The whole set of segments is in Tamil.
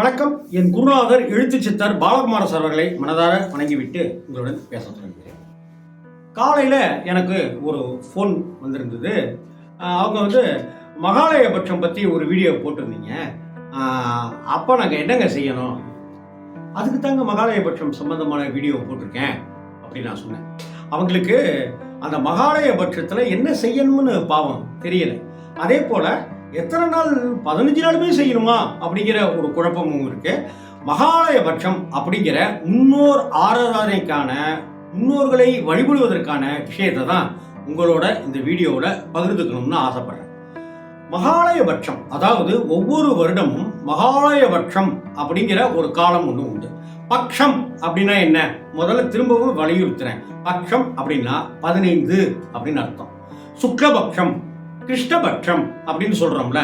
வணக்கம். என் குருநாதர் எழுத்து சித்தர் பாலகுமாரஸ் அவர்களை மனதார வணங்கிவிட்டு உங்களுடன் பேச தொடங்குகிறேன். காலையில் எனக்கு ஒரு ஃபோன் வந்திருந்தது. அவங்க மகாலயபட்சம் பற்றி ஒரு வீடியோ போட்டிருந்தீங்க. அப்போ நாங்கள் என்னங்க செய்யணும்? அதுக்கு தாங்க மகாலயபட்சம் சம்பந்தமான வீடியோ போட்டிருக்கேன் அப்படின்னு நான் சொன்னேன். அவங்களுக்கு அந்த மகாலயபட்சத்தில் என்ன செய்யணும்னு பாவம் தெரியலை. அதே போல் எத்தனை நாள், 15 நாளுமே செய்யணுமா அப்படிங்கிற ஒரு குழப்பமும் இருக்கு. மகாலயபட்சம் அப்படிங்கிற முன்னோர் ஆராதனைக்கான, முன்னோர்களை வழிபடுவதற்கான விஷயத்தை தான் உங்களோட இந்த வீடியோவில் பகிர்ந்துக்கணும்னு ஆசைப்படுறேன். மகாலயபட்சம், அதாவது ஒவ்வொரு வருடமும் மகாலயபட்சம் அப்படிங்கிற ஒரு காலம் ஒன்று உண்டு. பட்சம் அப்படின்னா என்ன? முதல்ல திரும்பவும் வலியுறுத்துறேன். பட்சம் அப்படின்னா 15 அப்படின்னு அர்த்தம். சுக்லபட்சம், கிருஷ்ணபட்சம் அப்படின்னு சொல்றோம்ல.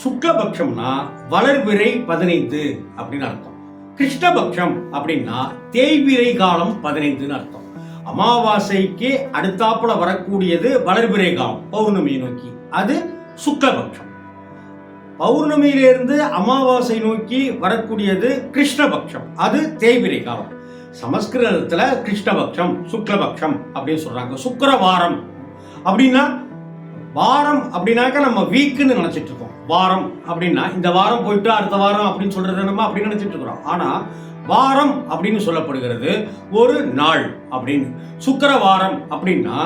சுக்லபட்சம்னா வளர்பிறை 15 அப்படின்னு அர்த்தம். கிருஷ்ணபட்சம் அப்படின்னா தேய்பிறை காலம் 15ன்னு அர்த்தம். அமாவாசைக்கு அடுத்தாப்புல வரக்கூடியது வளர்பிறை காலம், பௌர்ணமியை நோக்கி, அது சுக்லபட்சம். பௌர்ணமியிலிருந்து அமாவாசை நோக்கி வரக்கூடியது கிருஷ்ணபட்சம், அது தேய்பிறை காலம். சமஸ்கிருதத்துல கிருஷ்ணபட்சம், சுக்லபட்சம் அப்படின்னு சொல்றாங்க. சுக்கிரவாரம் அப்படின்னா, வாரம் அப்படின்னாக்க நம்ம வீக்குன்னு நினைச்சிட்டு இருக்கோம். வாரம் அப்படின்னா இந்த வாரம் போயிட்டு அடுத்த வாரம் அப்படின்னு சொல்றது நம்ம அப்படி நினைச்சிட்டு இருக்கிறோம். ஆனா வாரம் அப்படின்னு சொல்லப்படுகிறது ஒரு நாள் அப்படின்னு. சுக்கிரவாரம் அப்படின்னா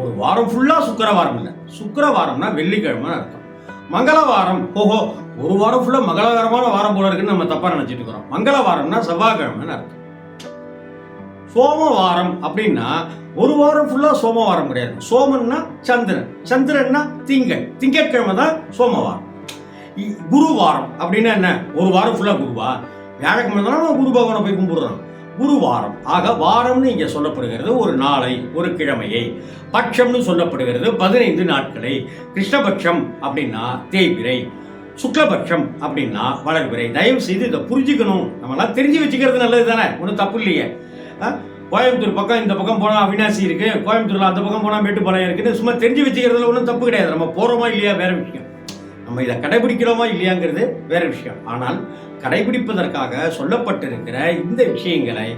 ஒரு வாரம் ஃபுல்லா சுக்கிரவாரம் இல்லை. சுக்கிரவாரம்னா வெள்ளிக்கிழமை அர்த்தம். மங்களவாரம், ஓஹோ ஒரு வாரம் ஃபுல்லா மங்களகரமான வாரம் போல இருக்குன்னு நம்ம தப்பா நினைச்சிட்டு இருக்கிறோம். மங்களவாரம்னா செவ்வாய்க்கிழமைன்னு அர்த்தம். சோமவாரம் அப்படின்னா ஒரு வாரம் ஃபுல்லா சோமவாரம் கிடையாது. சோமன்னா சந்திரன், சந்திரன்னா திங்கள், திங்கட்கிழமை தான் சோமவாரம். குருவாரம் அப்படின்னா என்ன? ஒரு வாரம் ஃபுல்லா குருவா? வியாழக்கிழமை தானே குரு பகவானை போய் கும்பிடுறோம். குருவாரம். ஆக வாரம்னு இங்கே சொல்லப்படுகிறது ஒரு நாளை, ஒரு கிழமையை. பட்சம்னு சொல்லப்படுகிறது 15 நாட்களை. கிருஷ்ணபட்சம் அப்படின்னா தேய்பிறை, சுக்லபட்சம் அப்படின்னா வளர்பிறை. தயவு செய்து இதை புரிஞ்சுக்கணும். நம்மளாம் தெரிஞ்சு வச்சுக்கிறது நல்லது தானே, ஒன்றும் தப்பு இல்லையே. கோயம்புத்தூர் பக்கம் இந்த பக்கம் போனால் அவினாசி இருக்கு, கோயம்புத்தூர்ல அந்த பக்கம் போனால் மேட்டுப்பாளையம் இருக்குன்னு சும்மா தெரிஞ்சு வச்சுக்கிறதுல ஒன்றும் தப்பு கிடையாது. நம்ம போறோமா இல்லையா வேற விஷயம், நம்ம இதை கடைபிடிக்கிறோமா இல்லையாங்கிறது வேற விஷயம். ஆனால் கடைபிடிப்பதற்காக சொல்லப்பட்டிருக்கிற இந்த விஷயங்களை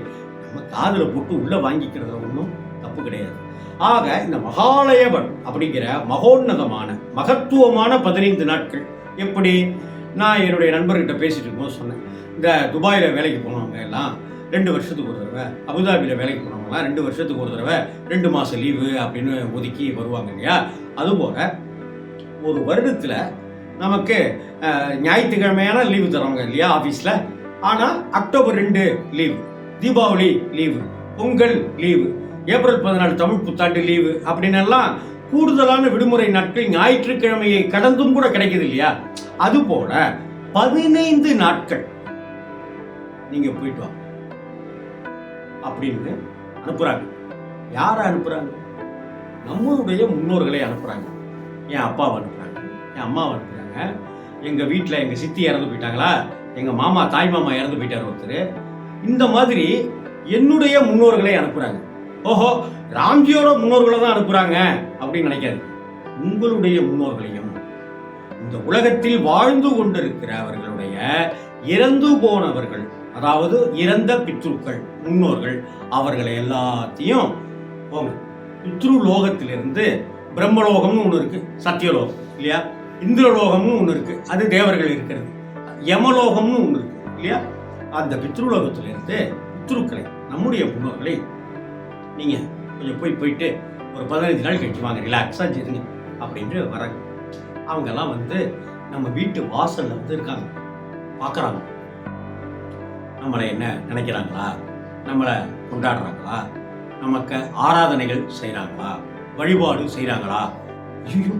நம்ம காதில் போட்டு உள்ள வாங்கிக்கிறதுல ஒன்றும் தப்பு கிடையாது. ஆக இந்த மகாலயபன் அப்படிங்கிற மகோன்னதமான மகத்துவமான 15 நாட்கள் எப்படி? நான் என்னுடைய நண்பர்கிட்ட பேசிட்டு இருக்கும்போது சொன்னேன், இந்த துபாயில் வேலைக்கு போனவங்க எல்லாம் 2 வருஷத்துக்கு ஒரு தடவை, அபுதாபியில் வேலைக்கு போனவங்களாம் 2 வருஷத்துக்கு ஒரு தடவை 2 மாதம் லீவு அப்படின்னு ஒதுக்கி வருவாங்க இல்லையா? அதுபோல் ஒரு வருடத்தில் நமக்கு ஞாயிற்றுக்கிழமையான லீவு தருவாங்க இல்லையா ஆஃபீஸில். ஆனால் October 2 leave, Deepavali leave, Pongal leave, April 14 Tamil புத்தாண்டு லீவு அப்படின்னெல்லாம் கூடுதலான விடுமுறை நாட்கள் ஞாயிற்றுக்கிழமையை கடந்தும் கூட கிடைக்குது இல்லையா? அதுபோல 15 நாட்கள் நீங்கள் போயிட்டு வாங்க அப்படின்னு அனுப்புறாங்க. யாரை அனுப்புறாங்க? நம்மளுடைய முன்னோர்களை அனுப்புறாங்க. என் அப்பாவை அனுப்புறாங்க, என் அம்மாவை அனுப்புறாங்க. எங்க வீட்டில் எங்க சித்தி இறந்து போயிட்டாங்களா, எங்க மாமா, தாய் மாமா இறந்து போயிட்டார் ஒருத்தர். இந்த மாதிரி என்னுடைய முன்னோர்களை அனுப்புறாங்க. ஓஹோ ராம்ஜியோட முன்னோர்களை தான் அனுப்புறாங்க அப்படின்னு நினைக்காது. உங்களுடைய முன்னோர்களையும், இந்த உலகத்தில் வாழ்ந்து கொண்டிருக்கிறவர்களுடைய இறந்து போனவர்கள், அதாவது இறந்த பித்ருக்கள், முன்னோர்கள், அவர்களை எல்லாத்தையும் போங்க. பித்ரு லோகத்திலிருந்து பிரம்மலோகம்னு ஒன்று இருக்கு, சத்தியலோகம் இல்லையா? இந்திரலோகம்னு ஒன்று இருக்கு, அது தேவர்கள் இருக்கிறது. யமலோகம்னு ஒன்று இருக்கு இல்லையா? அந்த பித்ருலோகத்திலிருந்து பித்ருக்களை, நம்முடைய முன்னோர்களை நீங்க கொஞ்சம் போயிட்டு ஒரு 15 நாள் கழிச்சு வாங்க, ரிலாக்ஸா இருங்க அப்படின்ட்டு வராங்க. அவங்கெல்லாம் நம்ம வீட்டு வாசல்ல இருக்காங்க, பார்க்குறாங்க. நம்மளை என்ன நினைக்கிறாங்களா, நம்மளை கொண்டாடுறாங்களா, நமக்கு ஆராதனைகள் செய்கிறாங்களா, வழிபாடு செய்கிறாங்களா? ஐயோ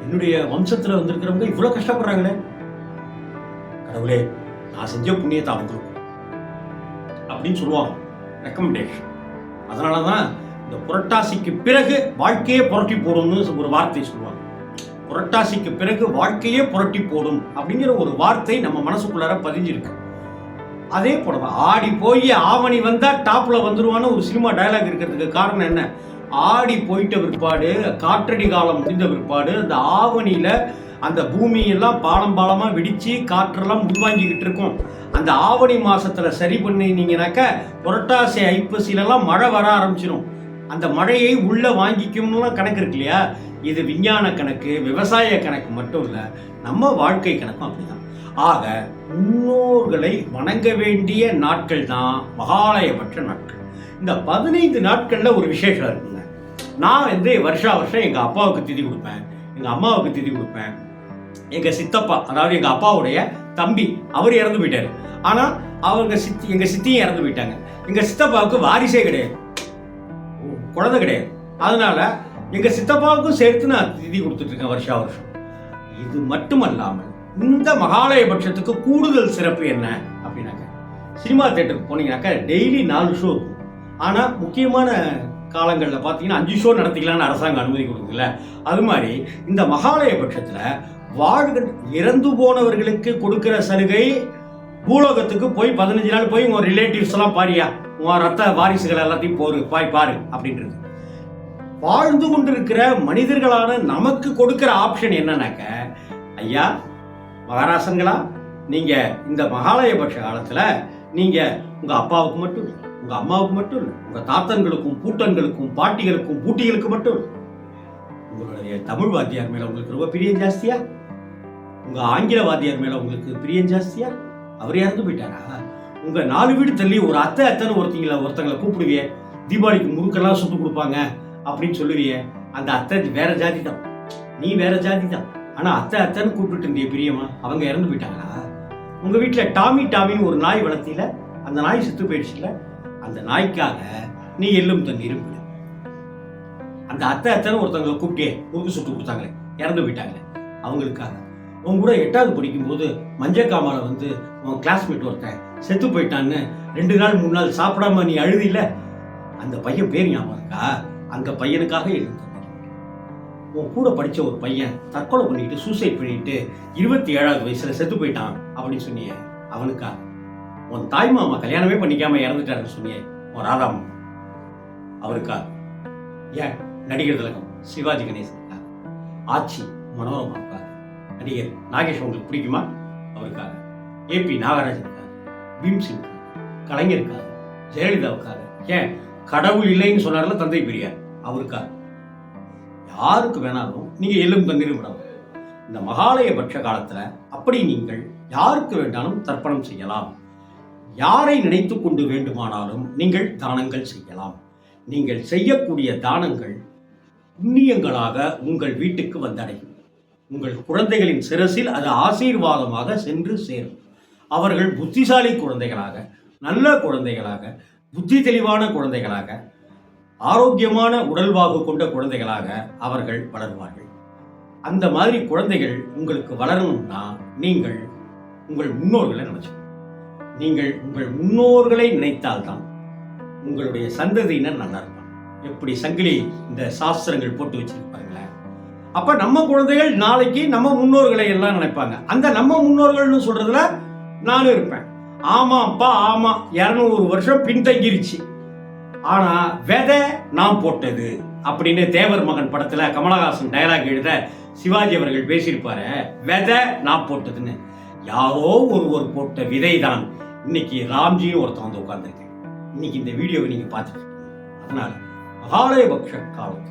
என்னுடைய வம்சத்தில் வந்திருக்கிறவங்க இவ்வளோ கஷ்டப்படுறாங்களே, கடவுளே நான் செஞ்ச புண்ணியத்தை அவங்களுக்கு அப்படின்னு சொல்லுவாங்க. ரெக்கமெண்டேஷன். அதனால தான் இந்த புரட்டாசிக்கு பிறகு வாழ்க்கையே புரட்டி போடும்னு ஒரு வார்த்தை சொல்லுவாங்க. புரட்டாசிக்கு பிறகு வாழ்க்கையே புரட்டி போடும் அப்படிங்கிற ஒரு வார்த்தை நம்ம மனசுக்குள்ளார பதிஞ்சிருக்கு. அதே போலதான் ஆடி போய் ஆவணி வந்தா டாப்ல வந்துருவான்னு ஒரு சினிமா டயலாக் இருக்கிறதுக்கு காரணம் என்ன? ஆடி போயிட்ட பிற்பாடு, காற்றடி காலம் முடிந்த பிற்பாடு, அந்த ஆவணியில அந்த பூமியெல்லாம் பாலம் பாலமாக வெடித்து காற்றெல்லாம் உள்வாங்கிக்கிட்டு இருக்கும். அந்த ஆவணி மாதத்தில் சரி பண்ணினீங்கனாக்க புரட்டாசி ஐப்பசிலெல்லாம் மழை வர ஆரம்பிச்சிடும். அந்த மழையை உள்ளே வாங்கிக்கும்லாம் கணக்கு இருக்கு இல்லையா? இது விஞ்ஞான கணக்கு, விவசாய கணக்கு மட்டும் இல்லை, நம்ம வாழ்க்கை கணக்கும் அப்படிதான். ஆக முன்னோர்களை வணங்க வேண்டிய நாட்கள் தான் மகாலயபட்ச நாட்கள். இந்த 15 நாட்களில் ஒரு விசேஷம் இருக்குங்க. நான் வருஷம் எங்கள் அப்பாவுக்கு திதி கொடுப்பேன், எங்கள் அம்மாவுக்கு திதி கொடுப்பேன். எங்கள் சித்தப்பா, அதாவது எங்கள் அப்பாவுடைய தம்பி, அவர் இறந்து போயிட்டார். ஆனால் எங்கள் சித்தியும் இறந்து போயிட்டாங்க. எங்கள் சித்தப்பாவுக்கு வாரிசே கிடையாது, குழந்தை கிடையாது. அதனால எங்கள் சித்தப்பாவுக்கும் சேர்த்து நான் திதி கொடுத்துட்ருக்கேன் வருஷம். இது மட்டுமல்லாமல் இந்த மகாலயபட்சத்துக்கு கூடுதல் சிறப்பு என்ன அப்படின்னாக்க, சினிமா தேட்டருக்கு போனீங்கன்னாக்கா டெய்லி 4 ஷோ இருக்கும். ஆனால் முக்கியமான காலங்களில் பார்த்தீங்கன்னா 5 ஷோ நடத்திக்கலான்னு அரசாங்கம் அனுமதி கொடுக்குதுல்ல. அது மாதிரி இந்த மகாலயபட்சத்தில் இறந்து போனவர்களுக்கு கொடுக்குற சலுகை, பூலோகத்துக்கு போய் 15 நாள் போய் உங்கள் ரிலேட்டிவ்ஸ் எல்லாம் பாரியா, உன் ரத்த வாரிசுகள் எல்லாத்தையும் பாரு அப்படின்றது. வாழ்ந்து கொண்டிருக்கிற மனிதர்களான நமக்கு கொடுக்கிற ஆப்ஷன் என்னன்னாக்க, ஐயா மகாராசங்களா, நீங்க இந்த மகாலயபட்ச காலத்துல நீங்க உங்க அப்பாவுக்கு மட்டும் இல்லை, உங்க அம்மாவுக்கு மட்டும் இல்லை, உங்க தாத்தன்களுக்கும் பூட்டன்களுக்கும் பாட்டிகளுக்கும் பூட்டிகளுக்கு மட்டும் இல்லை, உங்களுடைய தமிழ் வாத்தியார் மேல உங்களுக்கு ரொம்ப பிரியம் ஜாஸ்தியா, உங்க ஆங்கில வாத்தியார் மேல உங்களுக்கு பிரியம் ஜாஸ்தியா, அவர் இறந்து போயிட்டாரா, உங்க 4 வீடு தள்ளி ஒரு அத்தைன்னு ஒருத்தங்களை கூப்பிடுவியே, தீபாவளிக்கு முறுக்கெல்லாம் சுட்டு கொடுப்பாங்க அப்படின்னு சொல்லுவியே, அந்த அத்தை வேற ஜாதி தான், நீ வேற ஜாதி தான். ஆனா அத்தைன்னு கூப்பிட்டு இருந்திய பிரியமா, அவங்க இறந்து போயிட்டாங்களா? உங்க வீட்டுல டாமின்னு ஒரு நாய் வளர்த்தியில, அந்த நாய் செத்து போயிடுச்சுல, அந்த நாய்க்காக நீ எள்ளும் தண்ணீரும் விட. அந்த அத்தைன்னு ஒருத்தவங்களை கூப்பிட்டே முறுக்கு சுட்டு கொடுத்தாங்களே, இறந்து போயிட்டாங்களே, அவங்களுக்காக. உங்க கூட 8வது படிக்கும் போது மஞ்சக்காமால உன் கிளாஸ்மேட் ஒருத்தன் செத்து போயிட்டான்னு 2 நாள் 3 நாள் சாப்பிடாம நீ அழுதில்ல, அந்த பையன் பேர் ஞாபகம் இருக்கா? அந்த பையனுக்காக எழுந்து. உன் கூட படிச்ச ஒரு பையன் தற்கொலை பண்ணிட்டு சூசைட் பண்ணிட்டு 27வது வயசுல செத்து போயிட்டான் அப்படின்னு சொன்னியே, அவனுக்காக. உன் தாய் மாமா கல்யாணமே பண்ணிக்காம இறந்துட்டாருன்னு சொன்னியே, உன் ராதா மாமா, அவருக்காக. ஏன் நடிகர் திலகம் சிவாஜி கணேசனுக்காக, ஆட்சி மனோரமாவுக்காக, நடிகர் நாகேஷ் உங்களுக்கு பிடிக்குமா, அவருக்காக, ஏபி நாகராஜனுக்காக, பீம்சிங்காக, கலைஞருக்காக, ஜெயலலிதாவுக்காக, ஏன் கடவுள் இல்லைன்னு சொன்னார்ல தந்தை பெரியார், அவருக்காக. யாருக்கு வேணாலும் நீங்க எள்ளும் தண்ணீரும் விடலாம். இந்த மகாலயபட்ச காலத்துல அப்படி நீங்கள் யாருக்கு வேண்டாலும் தர்ப்பணம் செய்யலாம். யாரை நினைத்து கொண்டு வேண்டுமானாலும் நீங்கள் தானங்கள் செய்யலாம். நீங்கள் செய்யக்கூடிய தானங்கள் புண்ணியங்களாக உங்கள் வீட்டுக்கு வந்தடையும். உங்கள் குழந்தைகளின் சிரசில் அது ஆசீர்வாதமாக சென்று சேரும். அவர்கள் புத்திசாலி குழந்தைகளாக, நல்ல குழந்தைகளாக, புத்தி தெளிவான குழந்தைகளாக, ஆரோக்கியமான உடல்வாகு கொண்ட குழந்தைகளாக அவர்கள் வளருவார்கள். அந்த மாதிரி குழந்தைகள் உங்களுக்கு வளரணும்னா நீங்கள் உங்கள் முன்னோர்களை நினைச்சு, நீங்கள் உங்கள் முன்னோர்களை நினைத்தால்தான் உங்களுடைய சந்ததியினர் நல்லா இருப்பாங்க. எப்படி சங்கிலி இந்த சாஸ்திரங்கள் போட்டு வச்சிருப்பாங்களேன், அப்ப நம்ம குழந்தைகள் நாளைக்கு நம்ம முன்னோர்களை எல்லாம் நினைப்பாங்க. அந்த நம்ம முன்னோர்கள்னு சொல்றதுல நானும் இருப்பேன். ஆமாப்பா ஆமா, 200 வருஷம் பின்தங்கிருச்சு, ஆனா விதை நான் போட்டது அப்படின்னு தேவர் மகன் படத்துல கமலஹாசன் டயலாக் எழுத சிவாஜி அவர்கள் பேசியிருப்பாரு, விதை நான் போட்டதுன்னு. யாரோ ஒருவர் போட்ட விதை தான் இன்னைக்கு ராம்ஜின்னு ஒருத்தன் உட்கார்ந்துருக்கேன். இன்னைக்கு இந்த வீடியோவை நீங்க பார்த்துட்டு. அதனால மகாலயபட்ச காலம்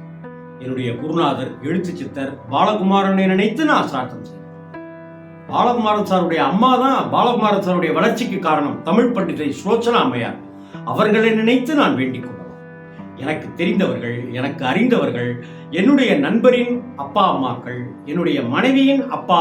என்னுடைய குருநாதர் எழுத்து சித்தர் பாலகுமாரனை நினைத்து நான் சிரார்த்தம் செய்வேன். பாலகுமாரன் சாருடைய அம்மா தான் பாலகுமாரன் சாருடைய வளர்ச்சிக்கு காரணம், தமிழ் பண்டிதை சுலோச்சனா அம்மையார். அவர்களை நினைத்து நான் வேண்டிக் கொள்ளலாம். எனக்கு தெரிந்தவர்கள், எனக்கு அறிந்தவர்கள், என்னுடைய நண்பரின் அப்பா அம்மாக்கள், என்னுடைய மனைவியின் அப்பா,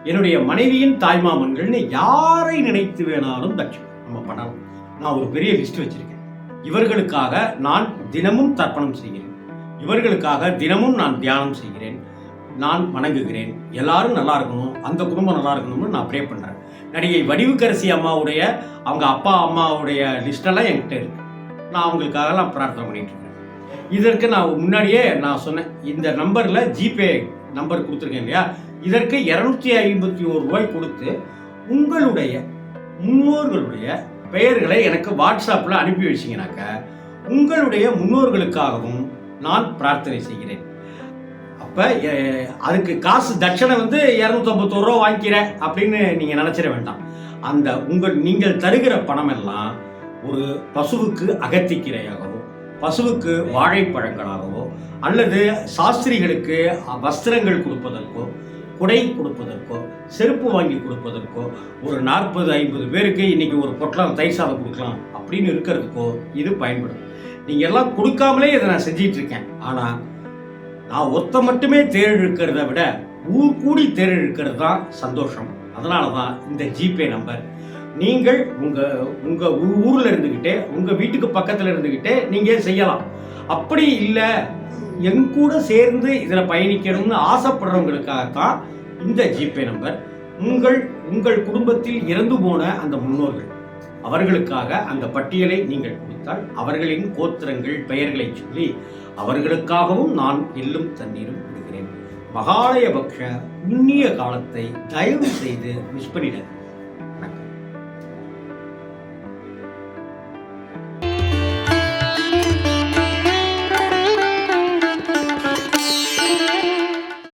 என்னுடைய மனைவியின் தாய்மாமன்கள்னு யாரை நினைத்து வேணாலும் தட்சணம் நம்ம பண்ணலாம். நான் ஒரு பெரிய லிஸ்ட் வச்சிருக்கேன். இவர்களுக்காக நான் தினமும் தர்ப்பணம் செய்கிறேன், இவர்களுக்காக தினமும் நான் தியானம் செய்கிறேன், நான் வணங்குகிறேன். எல்லாரும் நல்லா இருக்கணும், அந்த குடும்பம் நல்லா இருக்கணும்னு நான் ப்ரே பண்றேன். நடிகை வடிவுக்கரசி அம்மாவுடைய அவங்க அப்பா அம்மாவுடைய லிஸ்டெல்லாம் என்கிட்ட இருக்கு. நான் அவங்களுக்காகலாம் பிரார்த்தனை பண்ணிட்டு இருக்கேன். இதற்கு நான் முன்னாடியே நான் சொன்னேன், இந்த நம்பரில் ஜிபே நம்பர் கொடுத்துருக்கேன் இல்லையா, இதற்கு 251 ரூபாய் கொடுத்து உங்களுடைய முன்னோர்களுடைய பெயர்களை எனக்கு வாட்ஸ்அப்பில் அனுப்பி வச்சிங்கனாக்க உங்களுடைய முன்னோர்களுக்காகவும் நான் பிரார்த்தனை செய்கிறேன். அப்போ அதுக்கு காசு தட்சணை வந்து 251 ரூபா வாங்கிக்கிறேன் அப்படின்னு நீங்கள் நினச்சிட வேண்டாம். அந்த நீங்கள் தருகிற பணம் எல்லாம் ஒரு பசுவுக்கு அகத்திக்கீரையாகவோ, பசுவுக்கு வாழைப்பழங்களாகவோ, அல்லது சாஸ்திரிகளுக்கு வஸ்திரங்கள் கொடுப்பதற்கோ, குடை கொடுப்பதற்கோ, செருப்பு வாங்கி கொடுப்பதற்கோ, ஒரு 40-50 பேருக்கு இன்னைக்கு ஒரு பொட்டலம் தயிர் சாதம் கொடுக்கலாம் அப்படின்னு இருக்கிறதுக்கோ இது பயன்படும். நீங்கள் எல்லாம் கொடுக்காமலே இதை நான் செஞ்சிட்டு இருக்கேன். ஆனால் நான் ஒத்த மட்டுமே தேர் இழுக்கிறத விட ஊர் கூடி தேர் இழுக்கிறது தான் சந்தோஷம். அதனால தான் இந்த ஜிபே நம்பர். நீங்கள் உங்கள் ஊரில் இருந்துக்கிட்டே, உங்கள் வீட்டுக்கு பக்கத்தில் இருந்துக்கிட்டே நீங்கள் செய்யலாம். அப்படி இல்லை, என் கூட சேர்ந்து இதில் பயணிக்கணும்னு ஆசைப்படுறவங்களுக்காகத்தான் இந்த ஜிபே நம்பர். உங்கள் குடும்பத்தில் இறந்து போன அந்த முன்னோர்கள், அவர்களுக்காக அந்த பட்டியலை நீங்கள் கொடுத்தால் அவர்களின் கோத்திரங்கள் பெயர்களை சொல்லி அவர்களுக்காகவும் நான் எள்ளும் தண்ணீரும் விடுகிறேன். மகாலயபக்ஷ புண்ணிய காலத்தை தயவு செய்து மிஸ் பண்ணிட